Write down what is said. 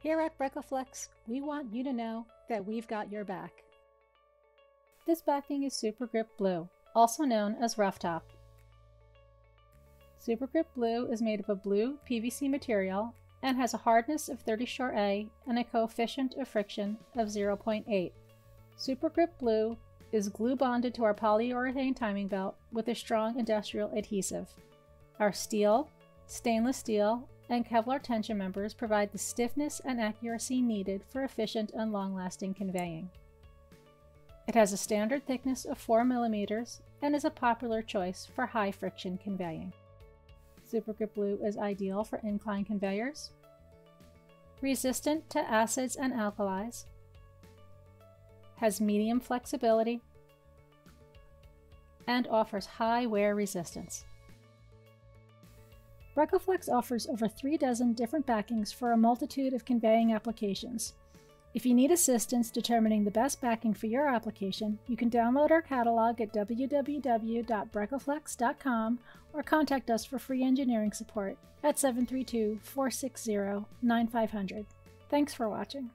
Here at BRECOflex, we want you to know that we've got your back. This backing is Supergrip Blue, also known as Rough Top. Supergrip Blue is made of a blue PVC material and has a hardness of 30-A and a coefficient of friction of 0.8. Supergrip Blue is glue bonded to our polyurethane timing belt with a strong industrial adhesive. Our steel, stainless steel, and Kevlar tension members provide the stiffness and accuracy needed for efficient and long-lasting conveying. It has a standard thickness of 4 mm and is a popular choice for high-friction conveying. Supergrip Blue is ideal for incline conveyors, resistant to acids and alkalis, has medium flexibility, and offers high wear resistance. BRECOflex offers over 3 dozen different backings for a multitude of conveying applications. If you need assistance determining the best backing for your application, you can download our catalog at www.brecoflex.com or contact us for free engineering support at 732-460-9500. Thanks for watching.